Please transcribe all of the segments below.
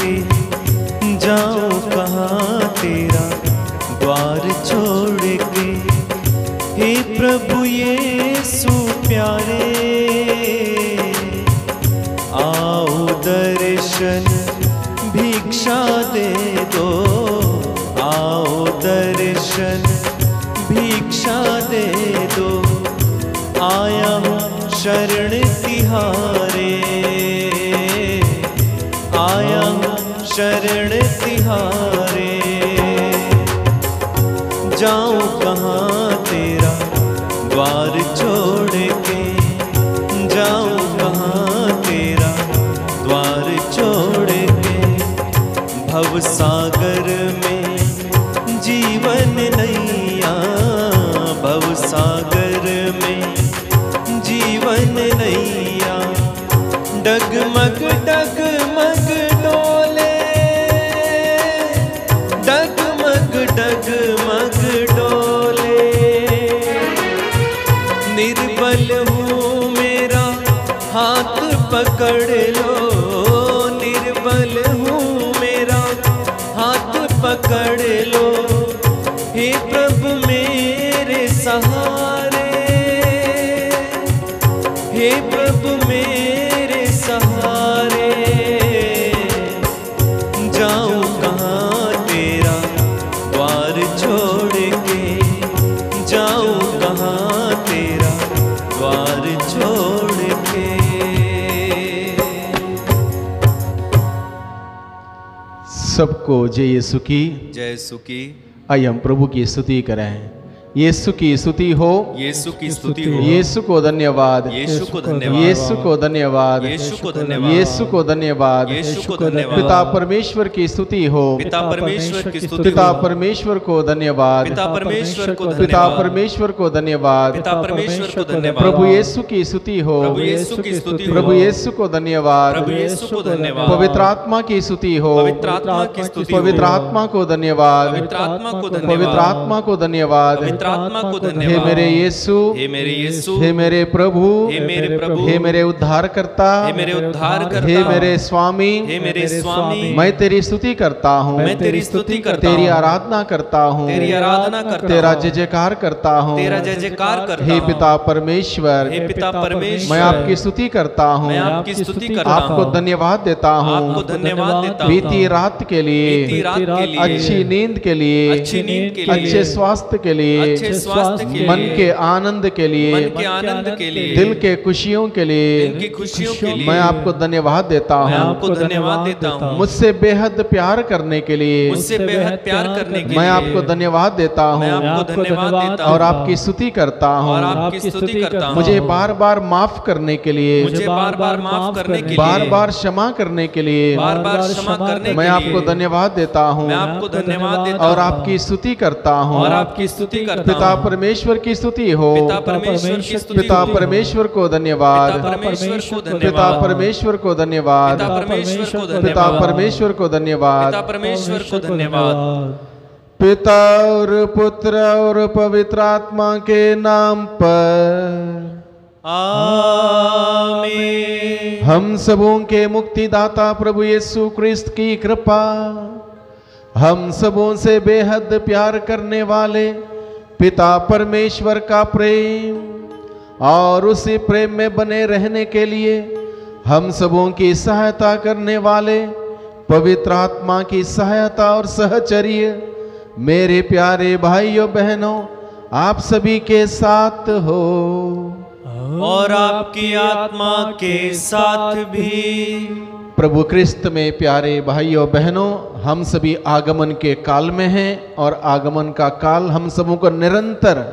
के जाऊं कहाँ तेरा द्वार छोड़ के। हे प्रभु यीशु प्यारे, आओ दर्शन भिक्षा दे दो, आओ दर्शन भिक्षा दे दो। आया हूँ शरण तिहारे, आया हूँ शरण तिहारे। जाऊँ कहाँ तेरा द्वार छोड़ के, जाऊँ कहाँ तेरा द्वार छोड़ के। भव सागर में जीवन नैया, भव सागर में जीवन नैया। डगमग डगमग डोले, डगमग डगमग डोले। निर्बल हूँ मेरा हाथ पकड़ लो, निर्बल हूँ मेरा हाथ पकड़ लो। हे प्रभु मेरे सहारे, हे प्रभु मेरे सहारे। जाऊं कहाँ तेरा द्वार छोड़ के, जाऊं कहाँ तेरा द्वार छोड़ के। सबको जय यीशु की जय यीशु की। आइए हम प्रभु की स्तुति करें। यीशु की स्तुति हो, यीशु की स्तुति हो। यीशु को धन्यवाद, यीशु को धन्यवाद, यीशु को धन्यवाद, यीशु को धन्यवाद, यीशु को धन्यवाद, यीशु को धन्यवाद। पिता परमेश्वर की स्तुति हो, पिता परमेश्वर की स्तुति, पिता परमेश्वर को धन्यवाद, पिता परमेश्वर को पिता धन्यवाद, परमेश्वर को धन्यवाद, पिता परमेश्वर को धन्यवाद। प्रभु यीशु की स्तुति हो, प्रभु यीशु की स्तुति हो, प्रभु यीशु को धन्यवाद, प्रभु यीशु को धन्यवाद। पवित्र आत्मा की स्तुति हो, पवित्र आत्मा की स्तुति हो, पवित्र आत्मा को धन्यवाद, पवित्र आत्मा को धन्यवाद, पवित्र आत्मा को धन्यवाद। पवित्र आत्मा को धन्यवाद। हे मेरे यीशु, हे मेरे यीशु, हे मेरे प्रभु, हे मेरे प्रभु, हे मेरे उद्धारकर्ता, हे मेरे उद्धारकर्ता, हे मेरे स्वामी, हे मेरे स्वामी। मैं तेरी स्तुति करता हूँ, मैं तेरी स्तुति करता हूँ, तेरी आराधना करता हूँ, तेरी आराधना करता हूँ, तेरा जय जयकार करता हूँ, तेरा जय जयकार करता हूँ। हे पिता परमेश्वर, हे पिता परमेश्वर, मैं आपकी स्तुति करता हूँ, मैं आपकी स्तुति करता हूँ, आपको धन्यवाद देता हूँ, आपको धन्यवाद देता हूँ। बीती रात के लिए, बीती रात के लिए, अच्छी नींद के लिए, अच्छी नींद के लिए, अच्छे स्वास्थ्य के लिए, अच्छे स्वास्थ्य के लिए, मन के आनंद के लिए, मन के आनंद के लिए, दिल के खुशियों के लिए, दिल की खुशियों के लिए मैं आपको धन्यवाद देता मैं हूँ, आपको धन्यवाद देता हूँ। मुझसे बेहद प्यार करने के लिए, मुझसे बेहद प्यार करने के लिए मैं आपको धन्यवाद देता मैं हूँ आपको धन्यवाद देता हूँ और आपकी स्तुति करता और हूँ, आपकी स्तुति करता हूँ। मुझे बार बार माफ करने के लिए, मुझे बार बार माफ करने के लिए, बार बार क्षमा करने के लिए, बार बार क्षमा करने के लिए मैं आपको धन्यवाद देता हूँ मैं आपको धन्यवाद देता और हूँ आपकी स्तुति करता हूँ। और आपकी स्तुति करता पिता हूँ। परमेश्वर की स्तुति हो, पिता परमेश्वर की स्तुति पिता हो। परमेश्वर को धन्यवाद, पिता परमेश्वर को पिता धन्यवाद, परमेश्वर को धन्यवाद, पिता परमेश्वर को पिता धन्यवाद, परमेश्वर को धन्यवाद, पिता परमेश्वर को धन्यवाद। पिता और पुत्र और पवित्र आत्मा के नाम पर आमीन। हम सबों के मुक्तिदाता प्रभु यीशु क्रिस्त की कृपा, हम सबों से बेहद प्यार करने वाले पिता परमेश्वर का प्रेम और उसी प्रेम में बने रहने के लिए हम सबों की सहायता करने वाले पवित्र आत्मा की सहायता और सहचर्य मेरे प्यारे भाइयों बहनों आप सभी के साथ हो और आपकी आत्मा के साथ भी। प्रभु क्रिस्त में प्यारे भाइयों बहनों, हम सभी आगमन के काल में हैं और आगमन का काल हम सबों को निरंतर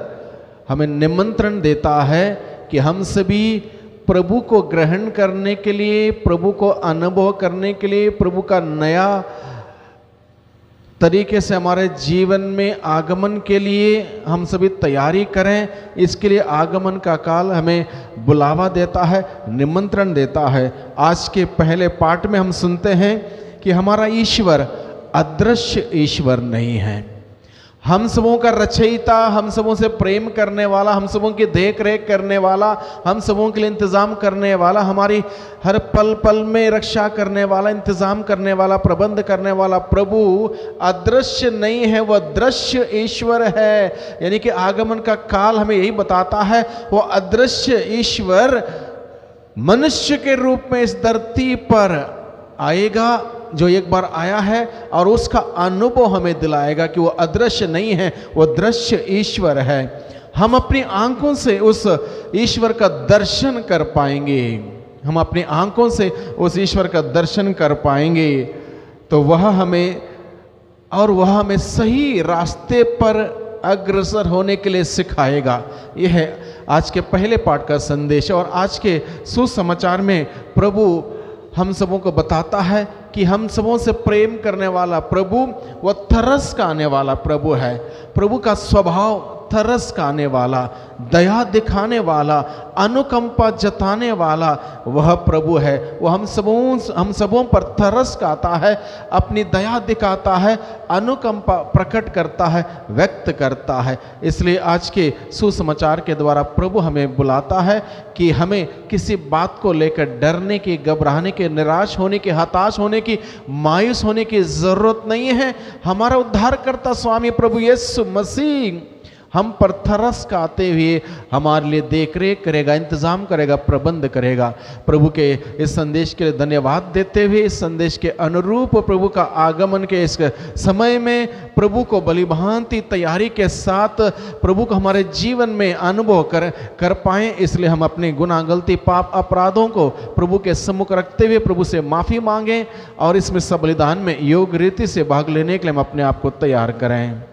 हमें निमंत्रण देता है कि हम सभी प्रभु को ग्रहण करने के लिए, प्रभु को अनुभव करने के लिए, प्रभु का नया तरीके से हमारे जीवन में आगमन के लिए हम सभी तैयारी करें। इसके लिए आगमन का काल हमें बुलावा देता है, निमंत्रण देता है। आज के पहले पाठ में हम सुनते हैं कि हमारा ईश्वर अदृश्य ईश्वर नहीं है, हम सबों का रचयिता, हम सबों से प्रेम करने वाला, हम सबों की देख रेख करने वाला, हम सबों के लिए इंतज़ाम करने वाला, हमारी हर पल पल में रक्षा करने वाला, इंतज़ाम करने वाला, प्रबंध करने वाला प्रभु अदृश्य नहीं है, वह दृश्य ईश्वर है। यानी कि आगमन का काल हमें यही बताता है, वह अदृश्य ईश्वर मनुष्य के रूप में इस धरती पर आएगा, जो एक बार आया है, और उसका अनुभव हमें दिलाएगा कि वो अदृश्य नहीं है, वो दृश्य ईश्वर है। हम अपनी आंखों से उस ईश्वर का दर्शन कर पाएंगे, हम अपनी आंखों से उस ईश्वर का दर्शन कर पाएंगे, तो वह हमें सही रास्ते पर अग्रसर होने के लिए सिखाएगा। यह है आज के पहले पाठ का संदेश। और आज के सुसमाचार में प्रभु हम सबों को बताता है कि हम सबों से प्रेम करने वाला प्रभु वह तरस का आने वाला प्रभु है। प्रभु का स्वभाव तरस का आने वाला, दया दिखाने वाला, अनुकंपा जताने वाला वह प्रभु है। वो हम सबों पर तरस का आता है, अपनी दया दिखाता है, अनुकंपा प्रकट करता है, व्यक्त करता है। इसलिए आज के सुसमाचार के द्वारा प्रभु हमें बुलाता है कि हमें किसी बात को लेकर डरने की, घबराने की, निराश होने की, हताश होने की, मायूस होने की जरूरत नहीं है। हमारा उद्धारकर्ता स्वामी प्रभु यीशु मसीह हम पर तरस का आते हुए हमारे लिए देख रेख करेगा, इंतज़ाम करेगा, प्रबंध करेगा। प्रभु के इस संदेश के लिए धन्यवाद देते हुए, इस संदेश के अनुरूप प्रभु का आगमन के इस समय में प्रभु को भलीभांति तैयारी के साथ प्रभु को हमारे जीवन में अनुभव कर पाएँ, इसलिए हम अपने गुनाह, गलती, पाप, अपराधों को प्रभु के सम्मुख रखते हुए प्रभु से माफ़ी मांगें और इसमें सब बलिदान में योग रीति से भाग लेने के लिए हम अपने आप को तैयार करें।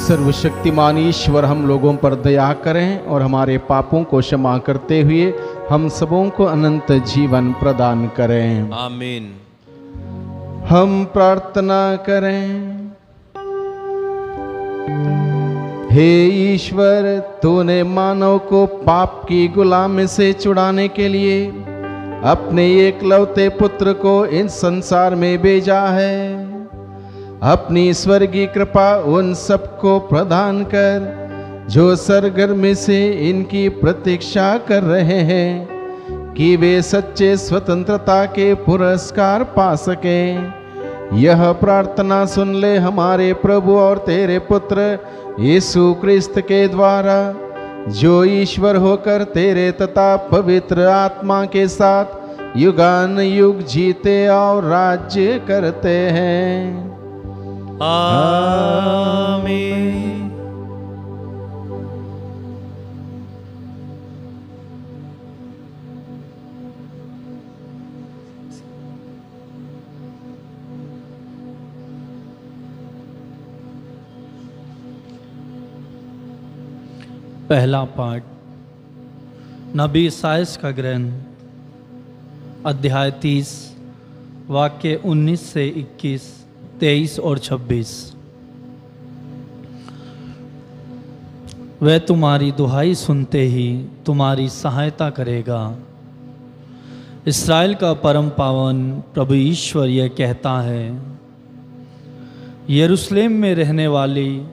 सर्वशक्तिमान ईश्वर हम लोगों पर दया करें और हमारे पापों को क्षमा करते हुए हम सबों को अनंत जीवन प्रदान करें। आमीन। हम प्रार्थना करें। हे ईश्वर, तूने मानव को पाप की गुलामी से छुड़ाने के लिए अपने एकलौते पुत्र को इस संसार में भेजा है। अपनी स्वर्गीय कृपा उन सबको प्रदान कर जो सरगर्मी से इनकी प्रतीक्षा कर रहे हैं, कि वे सच्चे स्वतंत्रता के पुरस्कार पा सके। यह प्रार्थना सुन ले हमारे प्रभु और तेरे पुत्र यीशु क्रिस्त के द्वारा, जो ईश्वर होकर तेरे तथा पवित्र आत्मा के साथ युगान युग जीते और राज्य करते हैं। आमीन। पहला पाठ नबी ईसायाह का ग्रंथ, अध्याय 30, वाक्य 19 से 21, 23 और 26। वह तुम्हारी दुहाई सुनते ही तुम्हारी सहायता करेगा। इस्राएल का परम पावन प्रभु ईश्वर यह कहता है, यरूशलेम में रहने वाली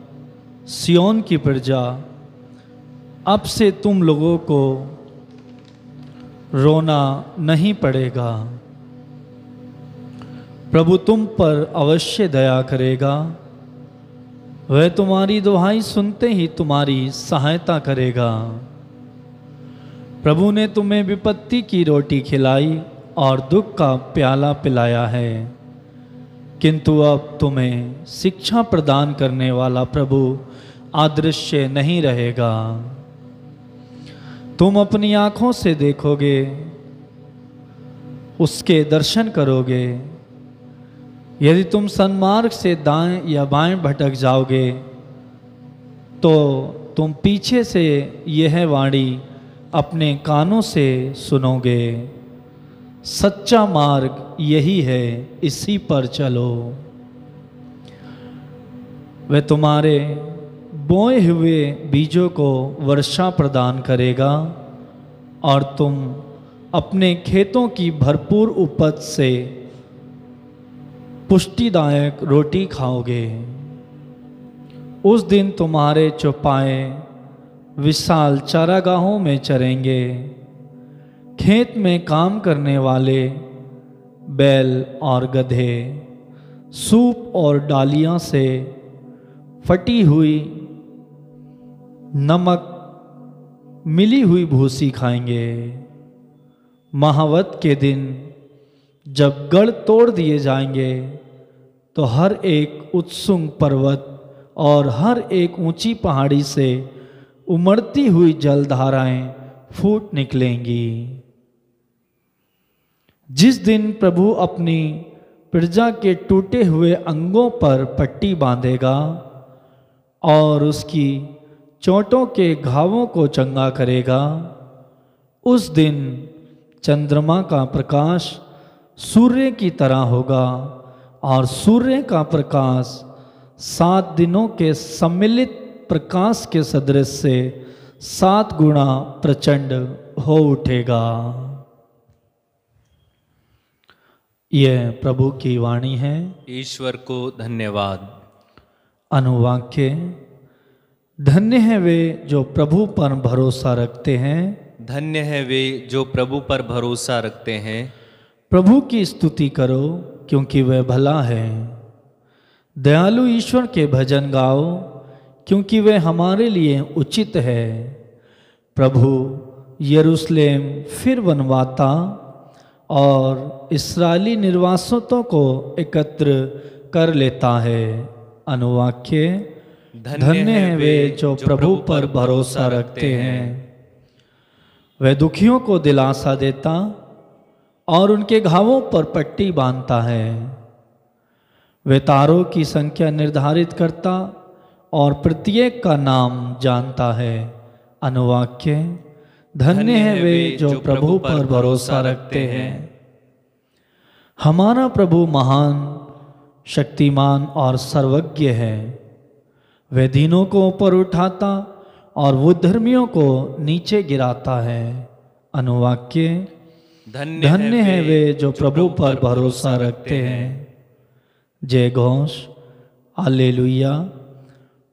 सियोन की प्रजा, अब से तुम लोगों को रोना नहीं पड़ेगा। प्रभु तुम पर अवश्य दया करेगा। वह तुम्हारी दुहाई सुनते ही तुम्हारी सहायता करेगा। प्रभु ने तुम्हें विपत्ति की रोटी खिलाई और दुख का प्याला पिलाया है, किंतु अब तुम्हें शिक्षा प्रदान करने वाला प्रभु अदृश्य नहीं रहेगा। तुम अपनी आँखों से देखोगे, उसके दर्शन करोगे। यदि तुम सन्मार्ग से दाएं या बाएं भटक जाओगे, तो तुम पीछे से यह वाणी अपने कानों से सुनोगे, सच्चा मार्ग यही है, इसी पर चलो। वह तुम्हारे बोए हुए बीजों को वर्षा प्रदान करेगा और तुम अपने खेतों की भरपूर उपज से पुष्टिदायक रोटी खाओगे। उस दिन तुम्हारे चौपाए विशाल चारागाहों में चरेंगे। खेत में काम करने वाले बैल और गधे सूप और डालियां से फटी हुई नमक मिली हुई भूसी खाएंगे। महावत के दिन जब गढ़ तोड़ दिए जाएंगे, तो हर एक उत्सुंग पर्वत और हर एक ऊंची पहाड़ी से उमड़ती हुई जलधाराएं फूट निकलेंगी। जिस दिन प्रभु अपनी प्रजा के टूटे हुए अंगों पर पट्टी बांधेगा और उसकी चोटों के घावों को चंगा करेगा, उस दिन चंद्रमा का प्रकाश सूर्य की तरह होगा और सूर्य का प्रकाश 7 दिनों के सम्मिलित प्रकाश के सदृश से 7 गुना प्रचंड हो उठेगा। यह प्रभु की वाणी है। ईश्वर को धन्यवाद। अनुवाक्य। धन्य है वे जो प्रभु पर भरोसा रखते हैं। धन्य है वे जो प्रभु पर भरोसा रखते हैं। प्रभु की स्तुति करो, क्योंकि वह भला है। दयालु ईश्वर के भजन गाओ, क्योंकि वह हमारे लिए उचित है। प्रभु यरूशलेम फिर बनवाता और इस्राएली निर्वासितों को एकत्र कर लेता है। अनुवाक्य। धन्य है वे जो प्रभु पर भरोसा रखते हैं। वह दुखियों को दिलासा देता और उनके घावों पर पट्टी बांधता है। वह तारों की संख्या निर्धारित करता और प्रत्येक का नाम जानता है। अनुवाक्य। धन्य है वे जो प्रभु पर भरोसा रखते हैं। हमारा प्रभु महान, शक्तिमान और सर्वज्ञ है। वह दीनों को ऊपर उठाता और वो धर्मियों को नीचे गिराता है। अनुवाक्य। धन्य है वे जो प्रभु पर भरोसा रखते हैं। जय घोष। हालेलुया।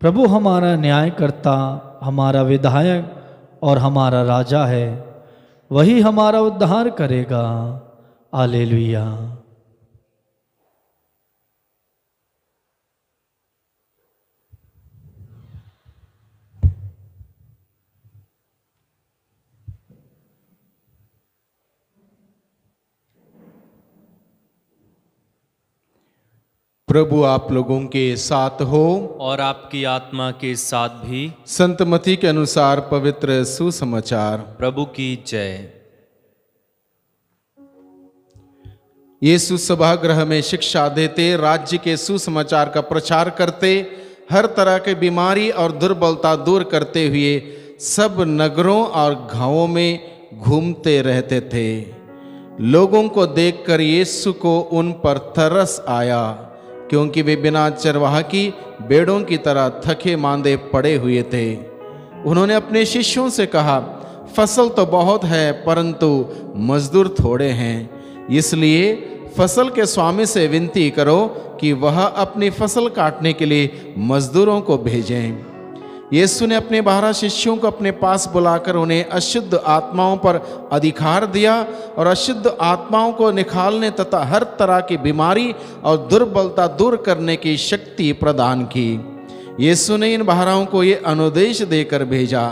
प्रभु हमारा न्यायकर्ता, हमारा विधायक और हमारा राजा है। वही हमारा उद्धार करेगा। हालेलुया। प्रभु आप लोगों के साथ हो और आपकी आत्मा के साथ भी। संत मती के अनुसार पवित्र सुसमाचार। प्रभु की जय। यीशु सभागृह में शिक्षा देते, राज्य के सुसमाचार का प्रचार करते, हर तरह की बीमारी और दुर्बलता दूर करते हुए सब नगरों और गांवों में घूमते रहते थे। लोगों को देखकर यीशु को उन पर तरस आया, क्योंकि वे बिना चरवाहा की भेड़ों की तरह थके मांदे पड़े हुए थे। उन्होंने अपने शिष्यों से कहा, फसल तो बहुत है परंतु मजदूर थोड़े हैं, इसलिए फसल के स्वामी से विनती करो कि वह अपनी फसल काटने के लिए मजदूरों को भेजें। यीशु ने अपने 12 शिष्यों को अपने पास बुलाकर उन्हें अशुद्ध आत्माओं पर अधिकार दिया और अशुद्ध आत्माओं को निकालने तथा हर तरह की बीमारी और दुर्बलता दूर करने की शक्ति प्रदान की। यीशु ने इन 12 को ये अनुदेश देकर भेजा,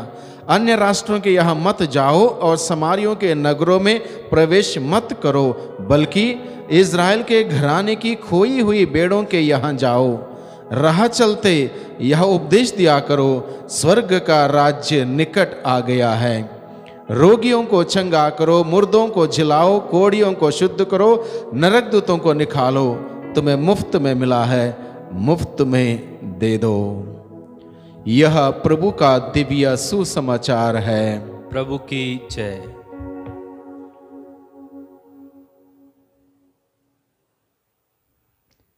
अन्य राष्ट्रों के यहाँ मत जाओ और समारियों के नगरों में प्रवेश मत करो, बल्कि इज़राइल के घराने की खोई हुई भेड़ों के यहाँ जाओ। राह चलते यह उपदेश दिया करो, स्वर्ग का राज्य निकट आ गया है। रोगियों को चंगा करो, मुर्दों को जिलाओ, कोढ़ियों को शुद्ध करो, नरकदूतों को निकालो। तुम्हें मुफ्त में मिला है, मुफ्त में दे दो। यह प्रभु का दिव्य सुसमाचार है। प्रभु की जय।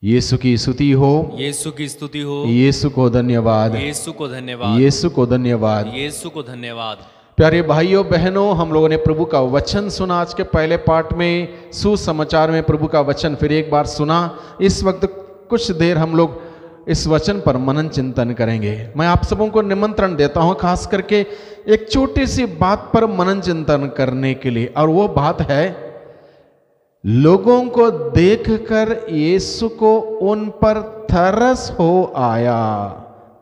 यीशु की स्तुति हो, यीशु की स्तुति हो। यीशु को धन्यवाद, यीशु को धन्यवाद, यीशु को धन्यवाद। यीशु को धन्यवाद। प्यारे भाइयों बहनों, हम लोगों ने प्रभु का वचन सुना। आज के पहले पार्ट में सुसमाचार में प्रभु का वचन फिर एक बार सुना। इस वक्त कुछ देर हम लोग इस वचन पर मनन चिंतन करेंगे। मैं आप सबों को निमंत्रण देता हूं खास करके एक छोटी सी बात पर मनन चिंतन करने के लिए, और वो बात है लोगों को देखकर यीशु को उन पर तरस हो आया।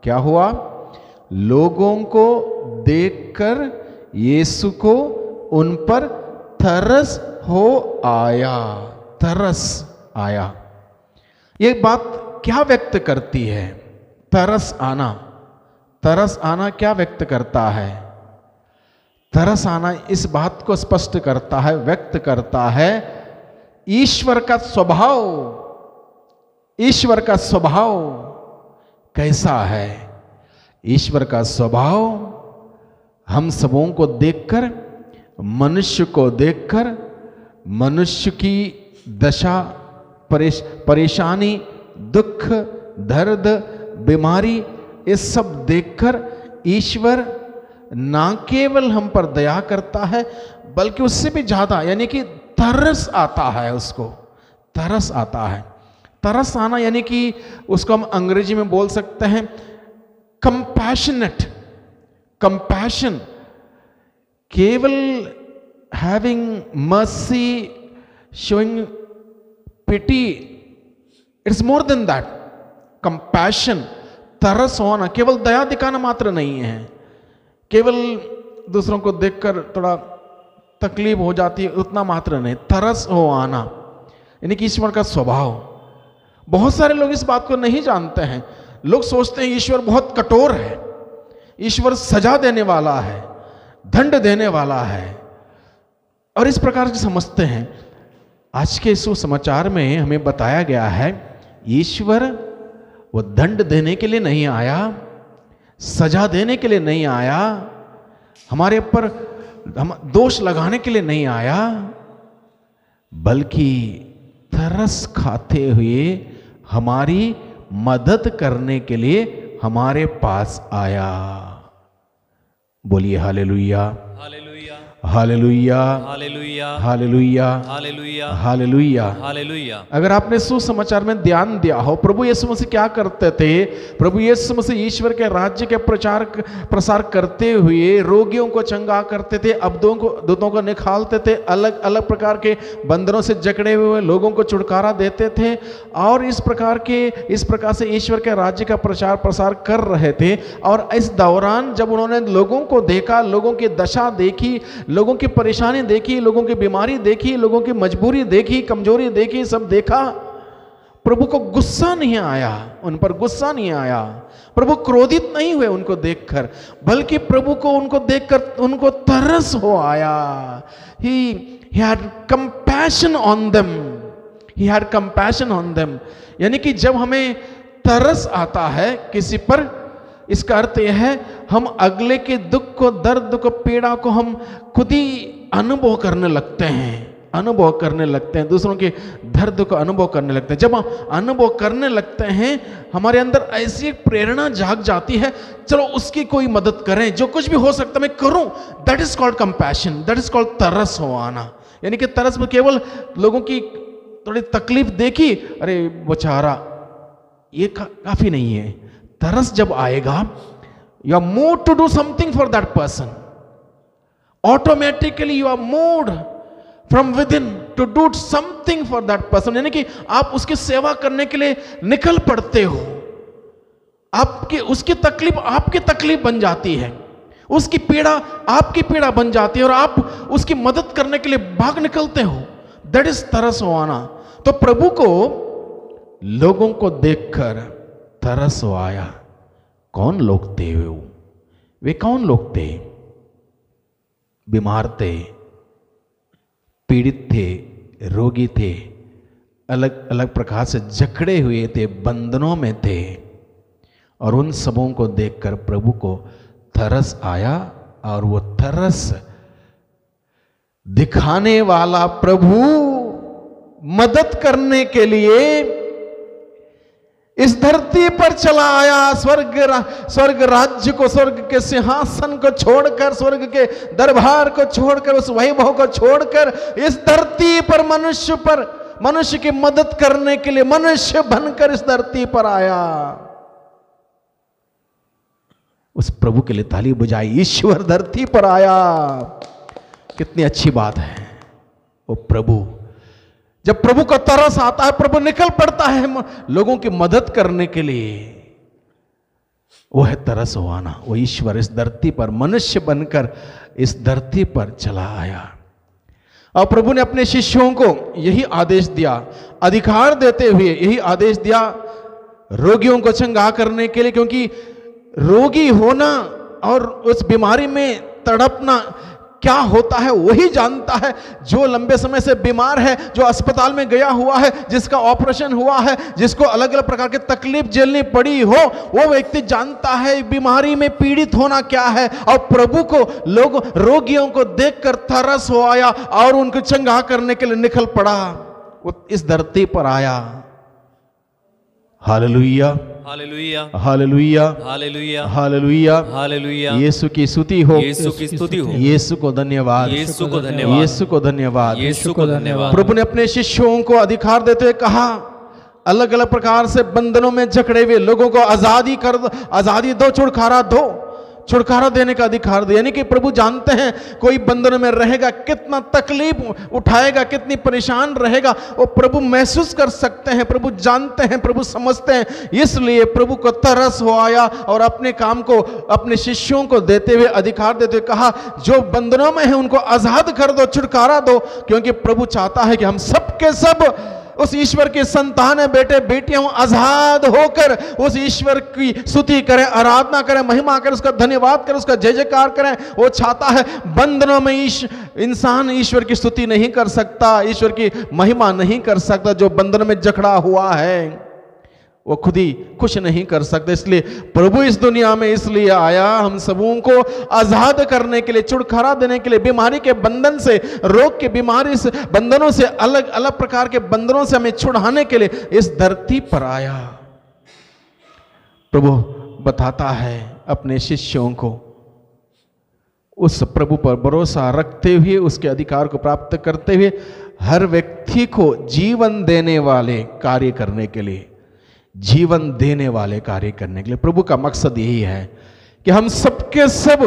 क्या हुआ? लोगों को देखकर यीशु को उन पर तरस हो आया। तरस आया, ये बात क्या व्यक्त करती है? तरस आना, तरस आना क्या व्यक्त करता है? तरस आना इस बात को स्पष्ट करता है, व्यक्त करता है ईश्वर का स्वभाव। ईश्वर का स्वभाव कैसा है? ईश्वर का स्वभाव हम सबों को देखकर, मनुष्य को देखकर, मनुष्य की दशा, परेशानी, दुख, दर्द, बीमारी, ये सब देखकर ईश्वर ना केवल हम पर दया करता है बल्कि उससे भी ज्यादा, यानी कि तरस आता है। उसको तरस आता है। तरस आना यानी कि उसको हम अंग्रेजी में बोल सकते हैं कंपैशनेट। कंपैशन, केवल having mercy, showing pity, it's more than that. Compassion, तरस होना केवल दया दिखाना मात्र नहीं है, केवल दूसरों को देखकर थोड़ा तकलीफ हो जाती है उतना मात्र नहीं। तरस हो आना यानी कि ईश्वर का स्वभाव। बहुत सारे लोग इस बात को नहीं जानते हैं। लोग सोचते हैं ईश्वर बहुत कठोर है, ईश्वर सजा देने वाला है, दंड देने वाला है, और इस प्रकार से समझते हैं। आज के सुसमाचार में हमें बताया गया है ईश्वर वो दंड देने के लिए नहीं आया, सजा देने के लिए नहीं आया, हमारे ऊपर हम दोष लगाने के लिए नहीं आया, बल्कि तरस खाते हुए हमारी मदद करने के लिए हमारे पास आया। बोलिए hallelujah. Hallelujah. Hallelujah, hallelujah, hallelujah, hallelujah, hallelujah. Hallelujah. अगर आपने सुसमाचार में ध्यान दिया हो, प्रभु यीशु मसीह क्या करते थे? प्रभु यीशु मसीह ईश्वर के राज्य के प्रसार करते हुए रोगियों को चंगा करते थे, दूतों को निकालते थे, अलग अलग प्रकार के बंदरों से जकड़े हुए लोगों को छुटकारा देते थे, और इस प्रकार से ईश्वर के राज्य का प्रसार कर रहे थे। और इस दौरान जब उन्होंने लोगों को देखा, लोगों की दशा देखी, लोगों की परेशानी देखी, लोगों की बीमारी देखी, लोगों की मजबूरी देखी, कमजोरी देखी, सब देखा, प्रभु को गुस्सा नहीं आया, उन पर गुस्सा नहीं आया। प्रभु क्रोधित नहीं हुए उनको देखकर, बल्कि प्रभु को उनको देखकर उनको तरस हो आया। He had compassion on them. He had compassion on them. यानी कि जब हमें तरस आता है किसी पर, इसका अर्थ यह है हम अगले के दुख को, दर्द को, पीड़ा को हम खुद ही अनुभव करने लगते हैं, दूसरों के दर्द को अनुभव करने लगते हैं। जब हम अनुभव करने लगते हैं, हमारे अंदर ऐसी एक प्रेरणा जाग जाती है, चलो उसकी कोई मदद करें, जो कुछ भी हो सकता मैं करूं। That is called compassion, that is called तरस हो आना। यानी कि तरस में केवल लोगों की थोड़ी तकलीफ देखी, अरे बेचारा, ये काफी नहीं है। तरस जब आएगा, you are moved to do something for that person, automatically you are moved from within to do something for that person. यानी कि आप उसकी सेवा करने के लिए निकल पड़ते हो। उसकी तकलीफ आपकी तकलीफ बन जाती है, उसकी पीड़ा आपकी पीड़ा बन जाती है, और आप उसकी मदद करने के लिए भाग निकलते हो। दैट इज तरस हो आना। तो प्रभु को लोगों को देखकर तरस हो आया। कौन लोग थे वे कौन लोग थे? बीमार थे, पीड़ित थे, रोगी थे, अलग अलग प्रकार से जकड़े हुए थे, बंधनों में थे, और उन सबों को देखकर प्रभु को तरस आया। और वो तरस दिखाने वाला प्रभु मदद करने के लिए इस धरती पर चला आया। स्वर्ग राज्य को, स्वर्ग के सिंहासन को छोड़कर, स्वर्ग के दरबार को छोड़कर, उस वैभव को छोड़कर इस धरती पर मनुष्य की मदद करने के लिए मनुष्य बनकर इस धरती पर आया। उस प्रभु के लिए ताली बजाई। ईश्वर धरती पर आया, कितनी अच्छी बात है। वो प्रभु, जब प्रभु का तरस आता है, प्रभु निकल पड़ता है लोगों की मदद करने के लिए। वो है तरस हो आना। वो ईश्वर इस धरती पर मनुष्य बनकर इस धरती पर चला आया। और प्रभु ने अपने शिष्यों को यही आदेश दिया, अधिकार देते हुए यही आदेश दिया रोगियों को चंगा करने के लिए। क्योंकि रोगी होना और उस बीमारी में तड़पना क्या होता है वही जानता है। जो लंबे समय से बीमार है, जो अस्पताल में गया हुआ है, जिसका ऑपरेशन हुआ है, जिसको अलग अलग प्रकार की तकलीफ झेलनी पड़ी हो, वो व्यक्ति जानता है बीमारी में पीड़ित होना क्या है। और प्रभु को लोग रोगियों को देखकर तरस हो आया और उनको चंगा करने के लिए निकल पड़ा। वो इस धरती पर आया। Hallelujah, hallelujah, hallelujah, hallelujah, hallelujah, hallelujah. यीशु की स्तुति हो, यीशु की स्तुति हो। यीशु को धन्यवाद, यीशु को धन्यवाद, यीशु को धन्यवाद, यीशु को धन्यवाद। प्रभु ने अपने शिष्यों को अधिकार देते हुए कहा, अलग अलग प्रकार से बंधनों में जकड़े हुए लोगों को आजादी कर दो, आजादी दो, छुटकारा दो, छुटकारा देने का अधिकार दे। यानी कि प्रभु जानते हैं कोई बंधनों में रहेगा, कितना तकलीफ उठाएगा, कितनी परेशान रहेगा, वो प्रभु महसूस कर सकते हैं, प्रभु जानते हैं, प्रभु समझते हैं। इसलिए प्रभु को तरस हो आया और अपने काम को अपने शिष्यों को देते हुए, अधिकार देते हुए कहा, जो बंधनों में है उनको आजाद कर दो, छुटकारा दो। क्योंकि प्रभु चाहता है कि हम सब के सब उस ईश्वर के संतान है, बेटे बेटियां आजाद होकर उस ईश्वर की स्तुति करें, आराधना करें, महिमा करें, उसका धन्यवाद करें, उसका जय जयकार करें। वो चाहता है बंधनों में इंसान ईश्वर की स्तुति नहीं कर सकता, ईश्वर की महिमा नहीं कर सकता। जो बंधन में जकड़ा हुआ है वो खुद ही खुश नहीं कर सकते। इसलिए प्रभु इस दुनिया में इसलिए आया, हम सबों को आजाद करने के लिए, छुटकारा देने के लिए, बीमारी के बंधन से, रोग के बीमारी से, बंधनों से, अलग अलग प्रकार के बंधनों से हमें छुड़ाने के लिए इस धरती पर आया। प्रभु बताता है अपने शिष्यों को, उस प्रभु पर भरोसा रखते हुए, उसके अधिकार को प्राप्त करते हुए हर व्यक्ति को जीवन देने वाले कार्य करने के लिए, जीवन देने वाले कार्य करने के लिए प्रभु का मकसद यही है कि हम सबके सब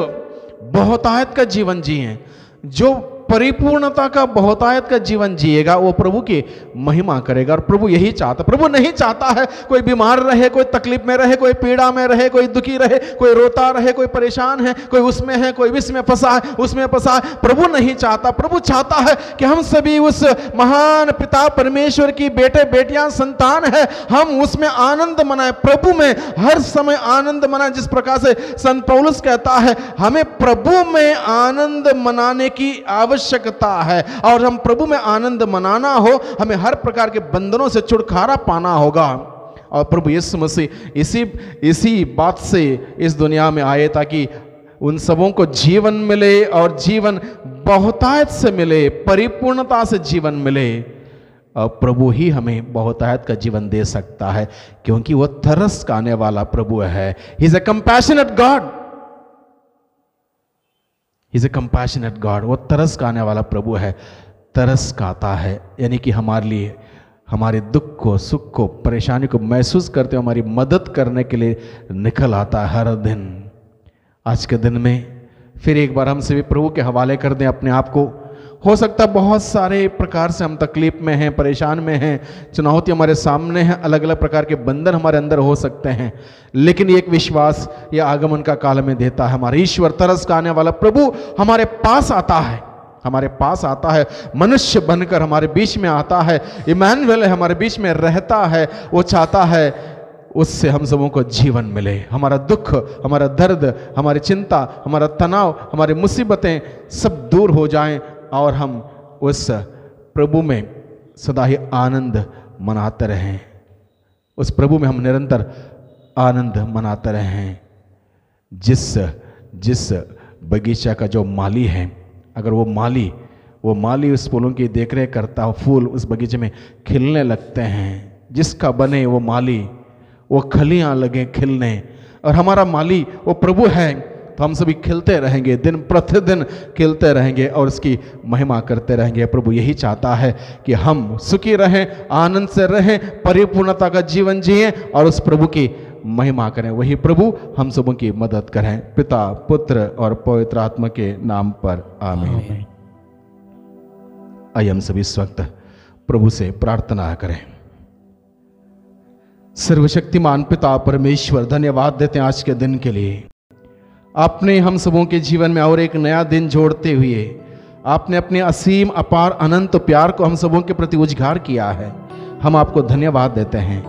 बहुतायत का जीवन जिएं। जो परिपूर्णता का बहुतायत का जीवन जिएगा वो प्रभु की महिमा करेगा। और प्रभु यही चाहता, प्रभु नहीं चाहता है कोई बीमार रहे, कोई तकलीफ में रहे, कोई पीड़ा में रहे, कोई दुखी रहे, कोई रोता रहे, कोई परेशान है, कोई उसमें है, कोई इसमें फंसा है, उसमें फंसा है। प्रभु नहीं चाहता। प्रभु चाहता है कि हम सभी उस महान पिता परमेश्वर की बेटे बेटियां संतान है, हम उसमें आनंद मनाए, प्रभु में हर समय आनंद मनाए। जिस प्रकार से संत पौलुस कहता है हमें प्रभु में आनंद मनाने की आवश्यकता है, और हम प्रभु में आनंद मनाना हो, हमें हर प्रकार के बंधनों से छुटकारा पाना होगा। और प्रभु यीशु मसीह इसी बात से इस दुनिया में आए ताकि उन सबों को जीवन मिले, और जीवन बहुतायत से मिले, परिपूर्णता से जीवन मिले। और प्रभु ही हमें बहुतायत का जीवन दे सकता है, क्योंकि वह तरस खाने वाला प्रभु है। He is a compassionate God, is a compassionate God. वो तरस खाने वाला प्रभु है, तरस खाता है, यानी कि हमारे लिए, हमारे दुख को, सुख को, परेशानी को महसूस करते हुए हमारी मदद करने के लिए निकल आता है हर दिन। आज के दिन में फिर एक बार हम सभी प्रभु के हवाले कर दें अपने आप को। हो सकता है बहुत सारे प्रकार से हम तकलीफ में हैं, परेशान में हैं, चुनौती हमारे सामने हैं, अलग अलग प्रकार के बंधन हमारे अंदर हो सकते हैं, लेकिन एक विश्वास यह आगमन का काल में देता है। हमारे ईश्वर तरस खाने वाला प्रभु हमारे पास आता है, हमारे पास आता है, मनुष्य बनकर हमारे बीच में आता है, इमैनुएल हमारे बीच में रहता है। वो चाहता है उससे हम सबों को जीवन मिले, हमारा दुख, हमारा दर्द, हमारी चिंता, हमारा तनाव, हमारी मुसीबतें सब दूर हो जाएं, और हम उस प्रभु में सदा ही आनंद मनाते रहें, उस प्रभु में हम निरंतर आनंद मनाते रहें। जिस बगीचा का जो माली है, अगर वो माली उस फूलों की देखरेख करता हो, फूल उस बगीचे में खिलने लगते हैं, जिसका बने वो माली, वो खलियां लगे खिलने, और हमारा माली वो प्रभु है, तो हम सभी खिलते रहेंगे, दिन प्रतिदिन खिलते रहेंगे और उसकी महिमा करते रहेंगे। प्रभु यही चाहता है कि हम सुखी रहें, आनंद से रहें, परिपूर्णता का जीवन जिएं और उस प्रभु की महिमा करें। वही प्रभु हम सबों की मदद करें। पिता, पुत्र और पवित्र आत्मा के नाम पर आमीन। आइए हम सभी इस वक्त प्रभु से प्रार्थना करें। सर्वशक्तिमान पिता परमेश्वर, धन्यवाद देते हैं आज के दिन के लिए। आपने हम सबों के जीवन में और एक नया दिन जोड़ते हुए आपने अपने असीम अपार अनंत प्यार को हम सबों के प्रति उजागर किया है। हम आपको धन्यवाद देते हैं,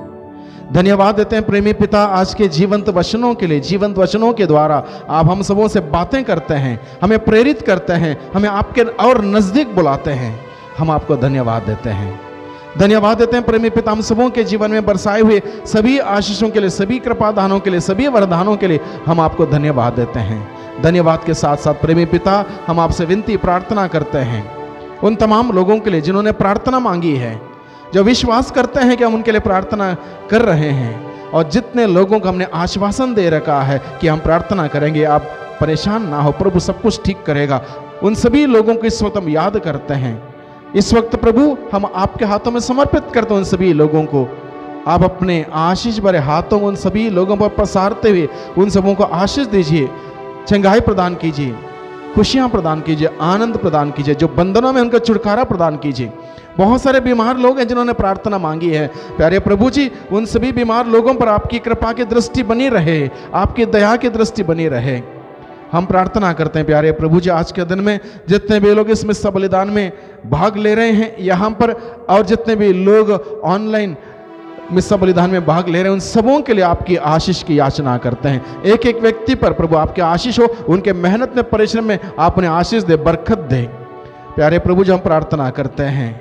धन्यवाद देते हैं प्रेमी पिता आज के जीवंत वचनों के लिए। जीवंत वचनों के द्वारा आप हम सबों से बातें करते हैं, हमें प्रेरित करते हैं, हमें आपके और नजदीक बुलाते हैं। हम आपको धन्यवाद देते हैं, धन्यवाद देते हैं प्रेमी पिता हम सबों के जीवन में बरसाए हुए सभी आशीषों के लिए, सभी कृपादानों के लिए, सभी वरदानों के लिए हम आपको धन्यवाद देते हैं। धन्यवाद के साथ साथ प्रेमी पिता हम आपसे विनती प्रार्थना करते हैं उन तमाम लोगों के लिए जिन्होंने प्रार्थना मांगी है, जो विश्वास करते हैं कि हम उनके लिए प्रार्थना कर रहे हैं, और जितने लोगों को हमने आश्वासन दे रखा है कि हम प्रार्थना करेंगे, आप परेशान ना हो, प्रभु सब कुछ ठीक करेगा, उन सभी लोगों को इस वक्त हम याद करते हैं। इस वक्त प्रभु हम आपके हाथों में समर्पित करते हैं उन सभी लोगों को। आप अपने आशीष भरे हाथों उन सभी लोगों पर पसारते हुए उन सबों को आशीष दीजिए, चंगाई प्रदान कीजिए, खुशियां प्रदान कीजिए, आनंद प्रदान कीजिए, जो बंधनों में उनका छुटकारा प्रदान कीजिए। बहुत सारे बीमार लोग हैं जिन्होंने प्रार्थना मांगी है, प्यारे प्रभु जी उन सभी बीमार लोगों पर आपकी कृपा की दृष्टि बनी रहे, आपकी दया की दृष्टि बनी रहे। हम प्रार्थना करते हैं प्यारे प्रभु जी आज के दिन में जितने भी लोग इसमें सब बलिदान में भाग ले रहे हैं यहाँ पर, और जितने भी लोग ऑनलाइन मिस्सा बलिदान में भाग ले रहे हैं, उन सबों के लिए आपकी आशीष की याचना करते हैं। एक एक व्यक्ति पर प्रभु आपकी आशीष हो, उनके मेहनत में, परिश्रम में आपने आशीष दे, बरकत दे। प्यारे प्रभु जी हम प्रार्थना करते हैं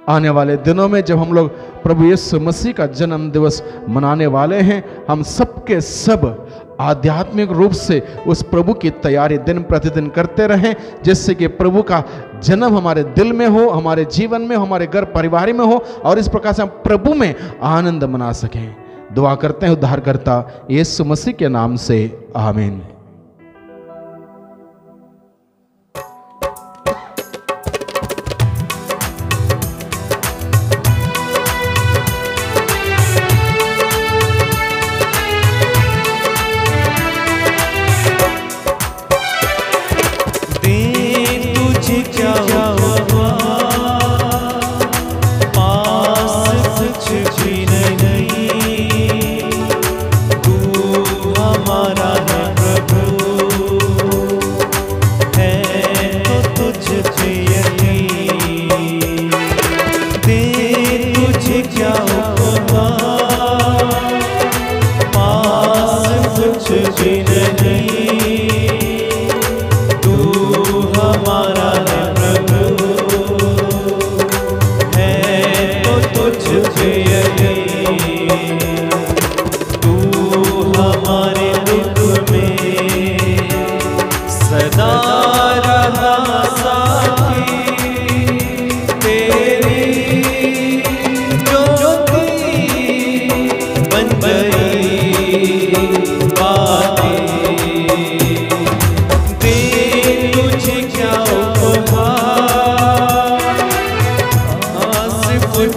आने वाले दिनों में जब हम लोग प्रभु यीशु मसीह का जन्म दिवस मनाने वाले हैं, हम सब के सब आध्यात्मिक रूप से उस प्रभु की तैयारी दिन प्रतिदिन करते रहें, जिससे कि प्रभु का जन्म हमारे दिल में हो, हमारे जीवन में हो, हमारे घर परिवार में हो, और इस प्रकार से हम प्रभु में आनंद मना सकें। दुआ करते हैं उद्धारकर्ता यीशु मसीह के नाम से, आमीन।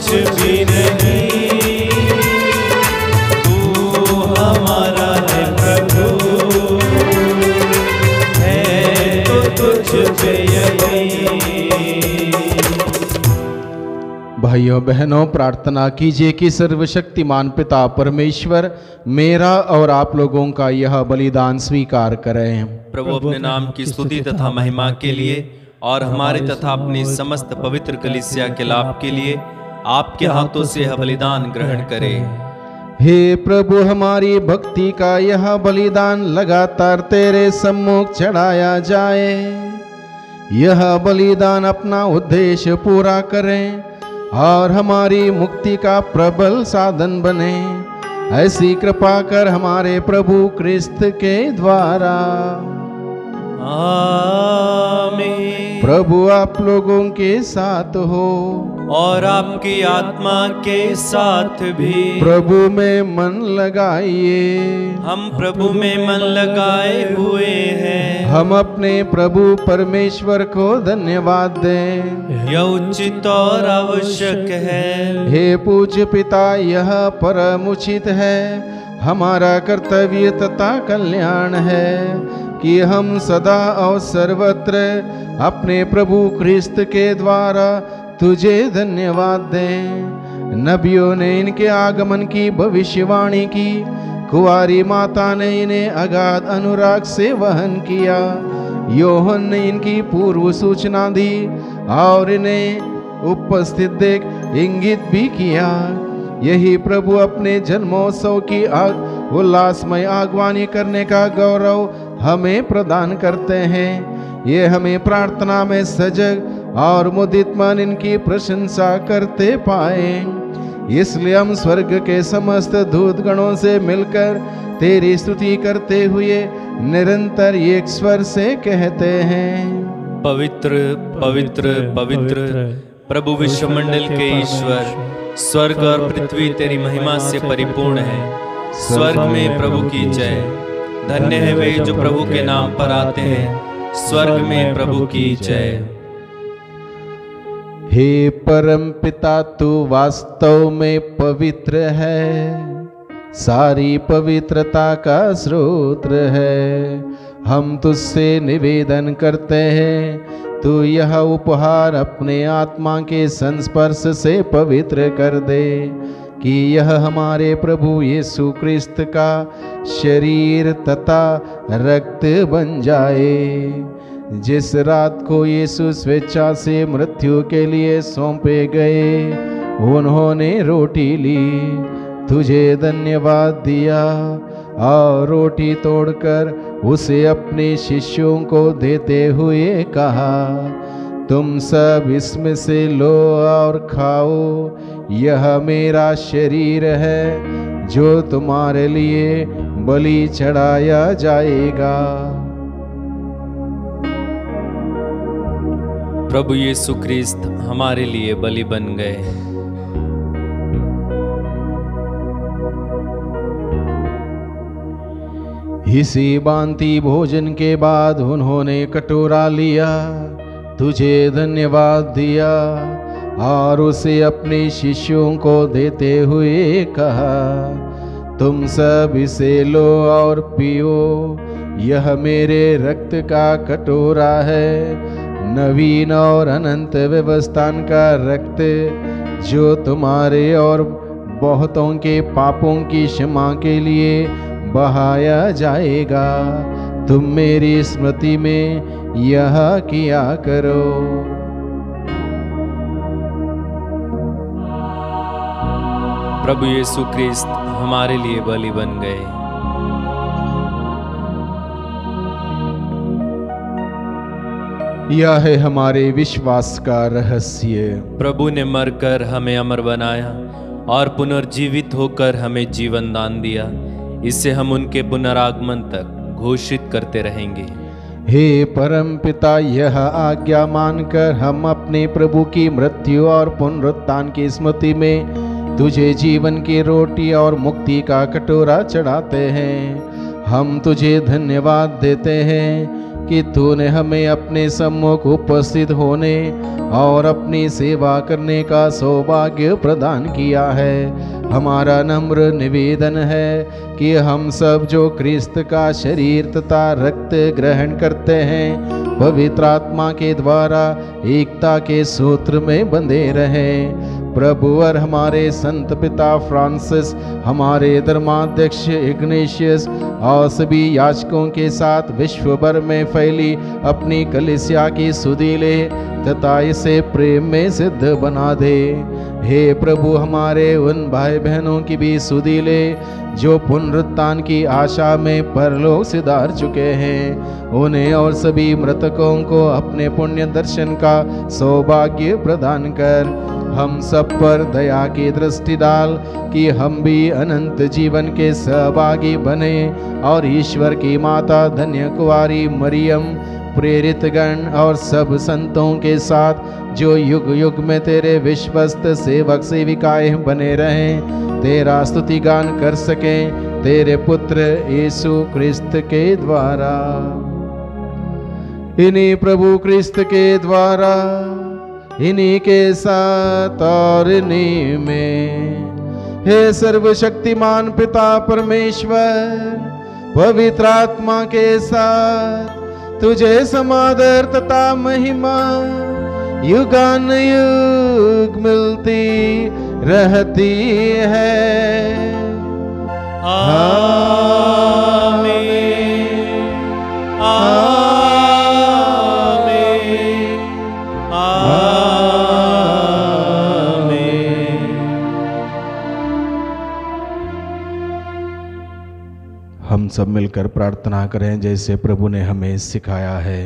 कुछ भी नहीं, तू हमारा है प्रभु, है तो तुझ पे यकीन। भाइयों बहनों, प्रार्थना कीजिए कि सर्वशक्तिमान पिता परमेश्वर मेरा और आप लोगों का यह बलिदान स्वीकार करें। प्रभु अपने नाम की स्तुति तथा महिमा के लिए और हमारे तथा अपनी समस्त पवित्र कलीसिया के लाभ के लिए आपके हाथों से यह बलिदान ग्रहण करें। हे प्रभु, हमारी भक्ति का यह बलिदान लगातार तेरे सम्मुख चढ़ाया जाए। यह बलिदान अपना उद्देश्य पूरा करें और हमारी मुक्ति का प्रबल साधन बने। ऐसी कृपा कर हमारे प्रभु क्रिस्त के द्वारा। आमीन। प्रभु आप लोगों के साथ हो और आपकी आत्मा के साथ भी। प्रभु में मन लगाइए। हम प्रभु में मन लगाए हुए हैं। हम अपने प्रभु परमेश्वर को धन्यवाद दें। यह उचित और आवश्यक है। हे पूज्य पिता, यह परम उचित है, हमारा कर्तव्य तथा कल्याण है कि हम सदा और सर्वत्र अपने प्रभु क्रिस्त के द्वारा तुझे धन्यवाद दें। नबियों ने इनके आगमन की भविष्यवाणी की, कुंवारी माता ने इन्हें अगाध अनुराग से वहन किया। योहन ने इनकी पूर्व सूचना दी और इन्हें उपस्थित देख इंगित भी किया। यही प्रभु अपने जन्मोत्सव की उल्लासमय आगवानी करने का गौरव हमें प्रदान करते हैं। ये हमें प्रार्थना में सजग और मुदित मन इनकी प्रशंसा करते पाए। इसलिए हम स्वर्ग के समस्त दूत गणों से मिलकर तेरी स्तुति करते हुए निरंतर एक स्वर से कहते हैं, पवित्र पवित्र पवित्र प्रभु विश्वमंडल के ईश्वर, स्वर्ग और पृथ्वी तेरी महिमा से परिपूर्ण है। स्वर्ग में प्रभु की जय। धन्य है वे जो प्रभु के नाम पर आते हैं। स्वर्ग में प्रभु की जय। हे परम पिता, तू वास्तव में पवित्र है, सारी पवित्रता का स्रोत है। हम तुझसे निवेदन करते हैं, तू यह उपहार अपने आत्मा के संस्पर्श से पवित्र कर दे कि यह हमारे प्रभु यीशु क्रिस्त का शरीर तथा रक्त बन जाए। जिस रात को यीशु स्वेच्छा से मृत्यु के लिए सौंपे गए, उन्होंने रोटी ली, तुझे धन्यवाद दिया और रोटी तोड़कर उसे अपने शिष्यों को देते हुए कहा, तुम सब इसमें से लो और खाओ, यह मेरा शरीर है जो तुम्हारे लिए बलि चढ़ाया जाएगा। प्रभु यीशु क्रिस्त हमारे लिए बलि बन गए। इसी भांति भोजन के बाद उन्होंने कटोरा लिया, तुझे धन्यवाद दिया और उसे अपने शिष्यों को देते हुए कहा, तुम सब इसे लो और पियो, यह मेरे रक्त का कटोरा है, नवीन और अनंत व्यवस्थान का रक्त, जो तुम्हारे और बहुतों के पापों की क्षमा के लिए बहाया जाएगा। तुम मेरी स्मृति में यह किया करो। प्रभु यीशु क्रिस्त हमारे लिए बलि बन गए। यह है हमारे विश्वास का रहस्य। प्रभु ने मरकर हमें अमर बनाया और पुनर्जीवित होकर हमें जीवन दान दिया। इससे हम उनके पुनरागमन तक घोषित करते रहेंगे। हे परम पिता, यह आज्ञा मानकर हम अपने प्रभु की मृत्यु और पुनरुत्थान की स्मृति में तुझे जीवन की रोटी और मुक्ति का कटोरा चढ़ाते हैं। हम तुझे धन्यवाद देते हैं कि तूने हमें अपने सम्मुख उपस्थित होने और अपनी सेवा करने का सौभाग्य प्रदान किया है। हमारा नम्र निवेदन है कि हम सब जो क्रिस्त का शरीर तथा रक्त ग्रहण करते हैं, पवित्र आत्मा के द्वारा एकता के सूत्र में बंधे रहें। प्रभु और हमारे संत पिता फ्रांसिस, हमारे धर्माध्यक्ष इग्नेशियस और सभी याजकों के साथ विश्व भर में फैली अपनी कलीसिया की सुधि ले तथा इसे प्रेम में सिद्ध बना दे। हे प्रभु, हमारे उन भाई बहनों की भी सुधि ले जो पुनरुत्थान की आशा में परलोक सिधार चुके हैं। उन्हें और सभी मृतकों को अपने पुण्य दर्शन का सौभाग्य प्रदान कर। हम सब पर दया की दृष्टि डाल कि हम भी अनंत जीवन के सहभागी बने और ईश्वर की माता धन्य कुंवारी मरियम, प्रेरित गण और सब संतों के साथ जो युग युग में तेरे विश्वस्त सेवक सेविकाएं बने रहें, तेरा स्तुति गान कर सकें तेरे पुत्र यीशु क्रिस्त के द्वारा। इन्हीं प्रभु क्रिस्त के द्वारा, इन्हीं के साथ और इन्हीं में, हे सर्वशक्तिमान पिता परमेश्वर, पवित्र आत्मा के साथ तुझे समादर तथा महिमा युगान युग मिलती रहती है। आमीन, आमीन, आमीन। हम सब मिलकर प्रार्थना करें जैसे प्रभु ने हमें सिखाया है।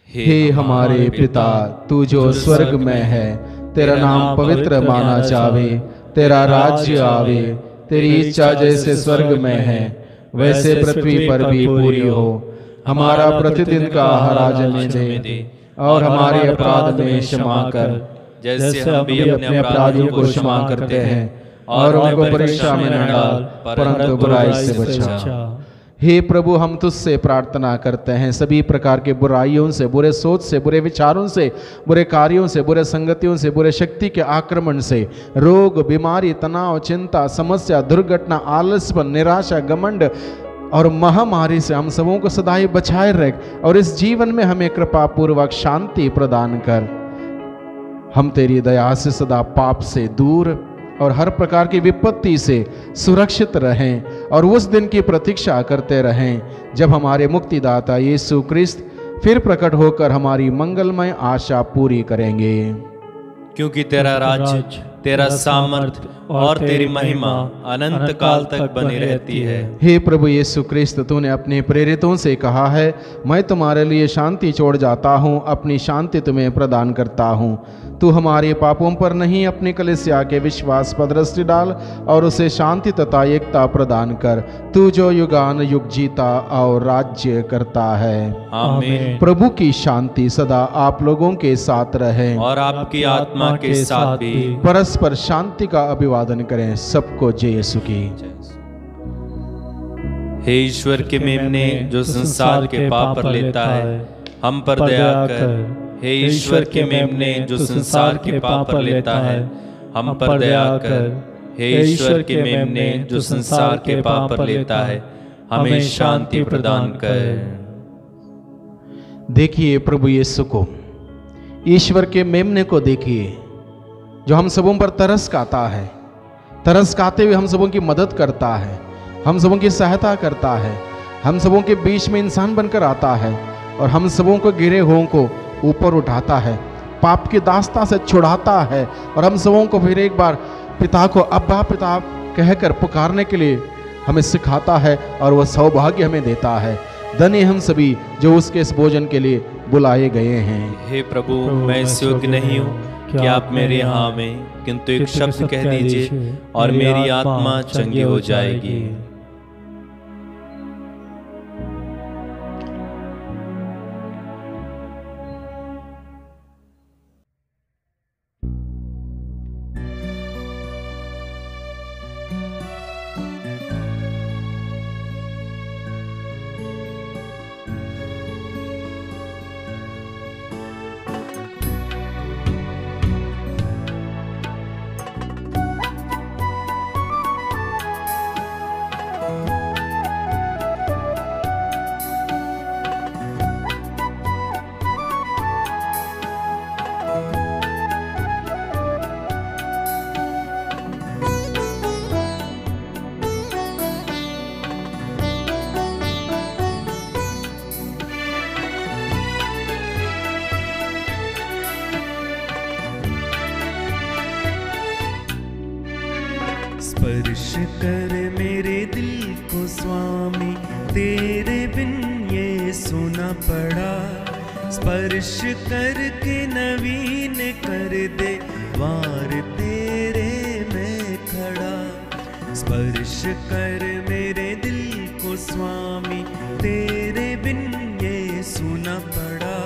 हे हमारे पिता, तू जो स्वर्ग में है, तेरा नाम पवित्र माना जावे, तेरा राज्य आवे, तेरी इच्छा जैसे स्वर्ग में है वैसे पृथ्वी पर भी पूरी हो। हमारा प्रतिदिन का आहार आज हमें दे और हमारे अपराध में क्षमा कर जैसे हम भी अपने अपराधियों को क्षमा करते हैं, और उनको परीक्षा में न डाल परंतु बुराई से बचा। हे प्रभु, हम तुझसे प्रार्थना करते हैं सभी प्रकार के बुराइयों से, बुरे सोच से, बुरे विचारों से, बुरे कार्यों से, बुरे संगतियों से, बुरे शक्ति के आक्रमण से, रोग, बीमारी, तनाव, चिंता, समस्या, दुर्घटना, आलसपन, निराशा, घमंड और महामारी से हम सबों को सदाई बचाए रख और इस जीवन में हमें कृपा पूर्वक शांति प्रदान कर। हम तेरी दया से सदा पाप से दूर और हर प्रकार की विपत्ति से सुरक्षित रहें और उस दिन की प्रतीक्षा करते रहें जब हमारे मुक्तिदाता यीशु क्रिस्त फिर प्रकट होकर हमारी मंगलमय आशा पूरी करेंगे। क्योंकि तेरा राज्य, तेरा सामर्थ्य और तेरी महिमा अनंत काल तक बनी रहती है। हे प्रभु यीशु क्रिस्त, तूने अपने प्रेरितों से कहा है, मैं तुम्हारे लिए शांति छोड़ जाता हूँ, अपनी शांति तुम्हें प्रदान करता हूँ। तू हमारे पापों पर नहीं, अपनी कलीसिया के विश्वास पर दृष्टि डाल और उसे शांति तथा एकता प्रदान कर। तू जो युगान युग जीता और राज्य करता है। आमीन। प्रभु की शांति सदा आप लोगों के साथ रहे और आपकी आत्मा के साथ भी। परस्पर शांति का अभिवादन करें। सबको जय यीशु की। हे ईश्वर के मेमने जो संसार के पाप पर लेता है, हम पर दया कर। हे ईश्वर के मेमने जो संसार के पाप पर लेता है, हम पर दया कर। हे ईश्वर के मेमने जो संसार के पाप पर लेता है, हमें शांति प्रदान कर। देखिए प्रभु यीशु को, ईश्वर के मेमने को देखिए जो हम सबों पर तरस खाता है, तरस खाते हुए हम सबों की मदद करता है, हम सबों की सहायता करता है, हम सबों के बीच में इंसान बनकर आता है और हम सबों को गिरे हुओं को ऊपर उठाता है, पाप की दास्ता से छुड़ाता है और हम सबों को फिर एक बार पिता को अब्बा पिता कहकर पुकारने के लिए हमें सिखाता है और वह सौभाग्य हमें देता है। धन्य हम सभी जो उसके इस भोजन के लिए बुलाए गए हैं। हे प्रभु, मैं इस योग्य नहीं हूँ कि आप मेरे यहाँ में, किंतु एक शब्द कह दीजिए और मेरी आत्मा चंगी हो जाएगी। स्पर्श कर मेरे दिल को स्वामी, तेरे बिन ये सुना पड़ा। स्पर्श करके नवीन कर दे वार तेरे में खड़ा। स्पर्श कर मेरे दिल को स्वामी, तेरे बिन ये सुना पड़ा।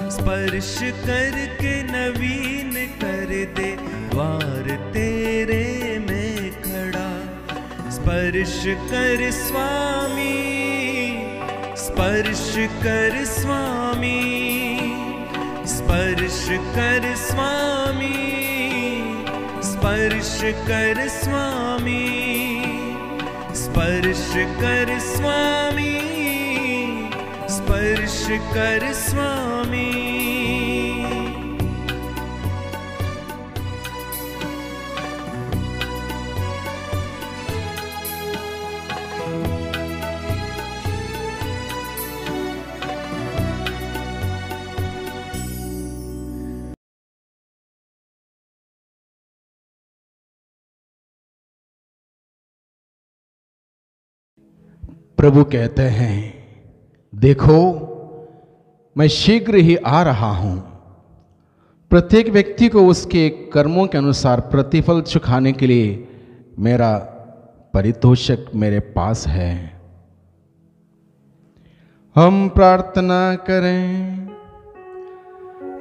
स्पर्श करके नवीन कर दे वार तेरे में खड़ा। स्पर्श कर स्वामी, स्पर्श कर स्वामी, स्पर्श कर स्वामी, स्पर्श कर स्वामी, स्पर्श कर स्वामी, स्पर्श कर स्वामी। प्रभु कहते हैं, देखो मैं शीघ्र ही आ रहा हूं। प्रत्येक व्यक्ति को उसके कर्मों के अनुसार प्रतिफल चुकाने के लिए मेरा परितोषक मेरे पास है। हम प्रार्थना करें।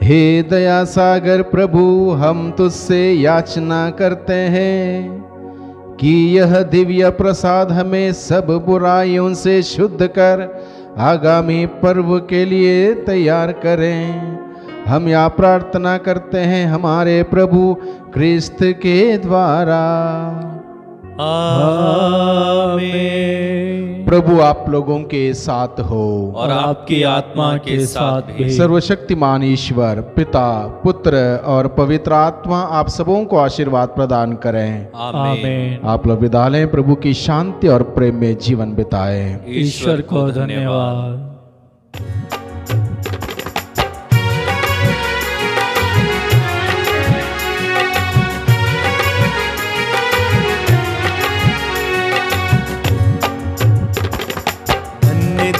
हे दया सागर प्रभु, हम तुझसे याचना करते हैं कि यह दिव्य प्रसाद हमें सब बुराइयों से शुद्ध कर आगामी पर्व के लिए तैयार करें। हम यह प्रार्थना करते हैं हमारे प्रभु क्रिस्त के द्वारा। आमीन। प्रभु आप लोगों के साथ हो और आपकी आत्मा के साथ भी। सर्वशक्तिमान ईश्वर पिता, पुत्र और पवित्र आत्मा आप सबों को आशीर्वाद प्रदान करें। आमीन। आप लोग विदा लें। प्रभु की शांति और प्रेम में जीवन बिताएं। ईश्वर को धन्यवाद।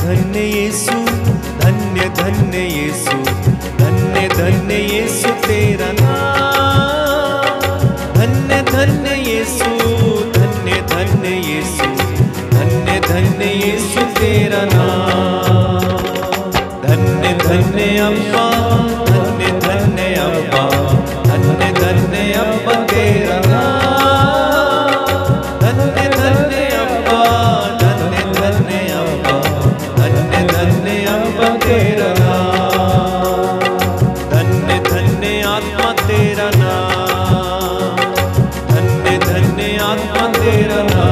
धन्य यीशु, धन्य धन्य यीशु, धन्य धन्य यीशु तेरा नाम। धन्य धन्य यीशु, धन्य धन्य यीशु, धन्य धन्य यीशु तेरा नाम। धन्य धन्य अब्बा, धन्य धन्य अब्बा, धन्य धन्य अब्बा तेरा नाम। धन्य धन्य अब्बा, धन्य धन्य अब्बा, धन्य धन्य अब्बा तेरा नाम। धन्य धन्य आत्मा तेरा नाम, धन्य धन्य आत्मा तेरा नाम।